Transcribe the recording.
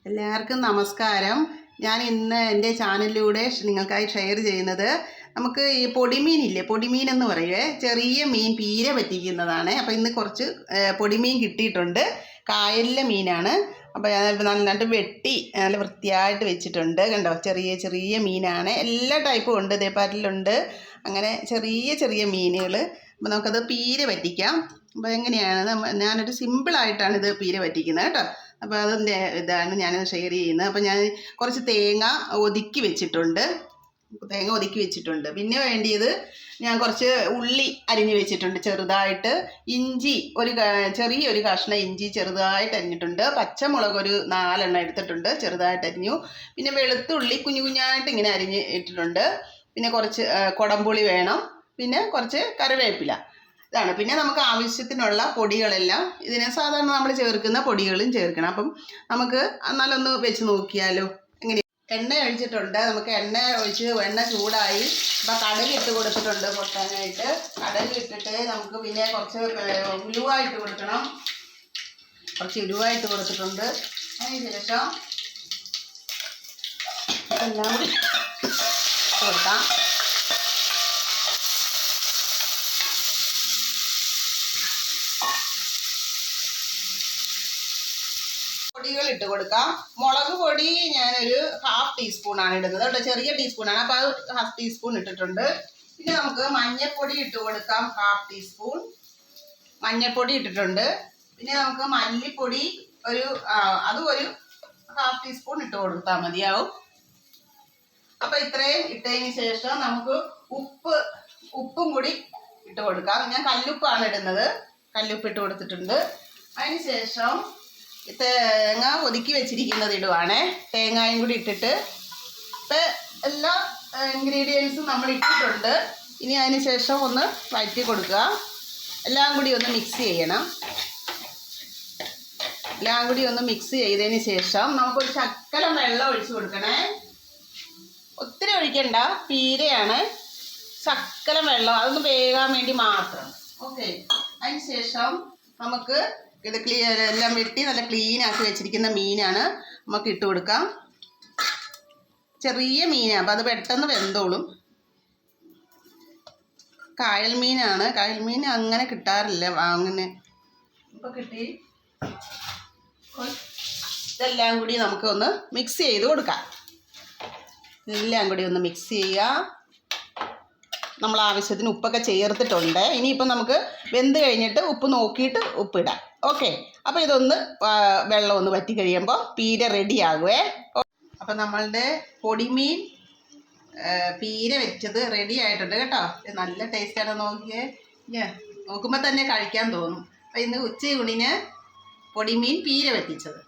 എല്ലാവർക്കും നമസ്കാരം. ഞാൻ ഇന്ന് എൻ്റെ ചാനലിലൂടെ നിങ്ങൾക്കായി ഷെയർ ചെയ്യുന്നത് നമുക്ക് ഈ പൊടിമീനില്ലേ, പൊടിമീൻ എന്ന് പറയുവേ, ചെറിയ മീൻ പീര പറ്റിക്കുന്നതാണ്. അപ്പോൾ ഇന്ന് കുറച്ച് പൊടിമീൻ കിട്ടിയിട്ടുണ്ട്. കായലിലെ മീനാണ്. അപ്പോൾ നന്നായിട്ട് വെട്ടി നല്ല വൃത്തിയായിട്ട് വെച്ചിട്ടുണ്ട്. കണ്ടോ, ചെറിയ ചെറിയ മീനാണ്. എല്ലാ ടൈപ്പും ഉണ്ട്, ഇതേപ്പാറ്റിലുണ്ട്. അങ്ങനെ ചെറിയ ചെറിയ മീനുകൾ. അപ്പോൾ നമുക്കത് പീര പറ്റിക്കാം. അപ്പോൾ എങ്ങനെയാണ് ഞാനൊരു സിമ്പിളായിട്ടാണ് ഇത് പീര പറ്റിക്കുന്നത് കേട്ടോ. അപ്പോൾ അതിൻ്റെ ഇതാണ് ഞാൻ ഷെയർ ചെയ്യുന്നത്. അപ്പോൾ ഞാൻ കുറച്ച് തേങ്ങ ഒതുക്കി വെച്ചിട്ടുണ്ട്. പിന്നെ വേണ്ടിയത് ഞാൻ കുറച്ച് ഉള്ളി അരിഞ്ഞ് വെച്ചിട്ടുണ്ട് ചെറുതായിട്ട്. ഇഞ്ചി ചെറിയൊരു കഷ്ണം ഇഞ്ചി ചെറുതായിട്ട് അരിഞ്ഞിട്ടുണ്ട്. പച്ചമുളക് ഒരു 4 എണ്ണം എടുത്തിട്ടുണ്ട്, ചെറുതായിട്ട് അരിഞ്ഞു. പിന്നെ വെളുത്തുള്ളി കുഞ്ഞു കുഞ്ഞായിട്ട് ഇങ്ങനെ അരിഞ്ഞ് ഇട്ടിട്ടുണ്ട്. പിന്നെ കുറച്ച് കുടംപുളി വേണം. പിന്നെ കുറച്ച് കറിവേപ്പില. ഇതാണ്. പിന്നെ നമുക്ക് ആവശ്യത്തിനുള്ള പൊടികളെല്ലാം ഇതിനെ സാധാരണ നമ്മൾ ചേർക്കുന്ന പൊടികളും ചേർക്കണം. അപ്പം നമുക്ക് നല്ലൊന്ന് വെച്ച് നോക്കിയാലോ. എങ്ങനെ എണ്ണ ഒഴിച്ചിട്ടുണ്ട്. നമുക്ക് എണ്ണ ഒഴിച്ച് എണ്ണ ചൂടായി. അപ്പം കടുക് ഇട്ട് കൊടുത്തിട്ടുണ്ട് പൊട്ടാനായിട്ട്. കടുക് ഇട്ടിട്ട് നമുക്ക് പിന്നെ കുറച്ച് ഉലുവായിട്ട് കൊടുക്കണം. കുറച്ച് ഉലുവായിട്ട് കൊടുത്തിട്ടുണ്ട്. അതിന് ശേഷം എല്ലാം കൂടി കൊടുക്കാം. പൊടികൾ ഇട്ട് കൊടുക്കാം. മുളക് പൊടി ഞാനൊരു 1/2 ടീസ്പൂണാണ് ഇടുന്നത് കേട്ടോ, ചെറിയ ടീസ്പൂണാണ്. അപ്പോൾ അത് 1/2 ടീസ്പൂൺ ഇട്ടിട്ടുണ്ട്. പിന്നെ നമുക്ക് മഞ്ഞൾപ്പൊടി ഇട്ട് കൊടുക്കാം. 1/2 ടീസ്പൂൺ മഞ്ഞൾപ്പൊടി ഇട്ടിട്ടുണ്ട്. പിന്നെ നമുക്ക് മല്ലിപ്പൊടി അതും ഒരു 1/2 ടീസ്പൂൺ ഇട്ട് കൊടുത്താൽ മതിയാവും. അപ്പോൾ ഇത്രയും ഇട്ടതിന് ശേഷം നമുക്ക് ഉപ്പും കൂടി ഇട്ട് കൊടുക്കാം. ഞാൻ കല്ലുപ്പാണ് ഇടുന്നത്. കല്ലുപ്പ് ഇട്ട് കൊടുത്തിട്ടുണ്ട്. അതിന് ശേഷം തേങ്ങ ഒതുക്കി വെച്ചിരിക്കുന്നത് ഇടുവാണേ. തേങ്ങയും കൂടി ഇട്ടിട്ട് ഇപ്പം എല്ലാ ഇൻഗ്രീഡിയൻസും നമ്മൾ ഇട്ടിട്ടുണ്ട്. ഇനി അതിന് ശേഷം ഒന്ന് വഴറ്റി കൊടുക്കുക. എല്ലാം കൂടി ഒന്ന് മിക്സ് ചെയ്യണം. എല്ലാം കൂടി ഒന്ന് മിക്സ് ചെയ്തതിന് ശേഷം നമുക്കൊരു ശകലം വെള്ളം ഒഴിച്ച് കൊടുക്കണേ. ഒത്തിരി ഒഴിക്കണ്ട, പീരയാണ്. ശകലം വെള്ളം, അതൊന്ന് വേകാൻ വേണ്ടി മാത്രം. ഓക്കെ. അതിന് ശേഷം നമുക്ക് ഇത് എല്ലാം വെട്ടി നല്ല ക്ലീൻ ആക്കി വെച്ചിരിക്കുന്ന മീനാണ് നമുക്ക് ഇട്ട് കൊടുക്കാം. ചെറിയ മീനാണ്, അപ്പം അത് പെട്ടെന്ന് വെന്തോളും. കായൽ മീനാണ്. കായൽ മീൻ അങ്ങനെ കിട്ടാറില്ല, അങ്ങനെ ഇപ്പം കിട്ടി. ഇതെല്ലാം കൂടി നമുക്ക് ഒന്ന് മിക്സ് ചെയ്ത് കൊടുക്കാം. എല്ലാം കൂടി ഒന്ന് മിക്സ് ചെയ്യുക. നമ്മൾ ആവശ്യത്തിന് ഉപ്പൊക്കെ ചേർത്തിട്ടുണ്ട്. ഇനിയിപ്പം നമുക്ക് വെന്ത് കഴിഞ്ഞിട്ട് ഉപ്പ് നോക്കിയിട്ട് ഉപ്പിടാം. ഓക്കെ. അപ്പോൾ ഇതൊന്ന് വെള്ളം ഒന്ന് വറ്റി കഴിയുമ്പോൾ പീര റെഡി ആകുവേ. അപ്പം നമ്മളുടെ പൊടിമീൻ പീര വെച്ചത് റെഡി ആയിട്ടുണ്ട് കേട്ടോ. നല്ല ടേസ്റ്റാണ്. നോക്കിയേ, നോക്കുമ്പോൾ തന്നെ കഴിക്കാൻ തോന്നും. അപ്പം ഇന്ന് ഉച്ചയൂണിന് പൊടിമീൻ പീര വറ്റിച്ചത്.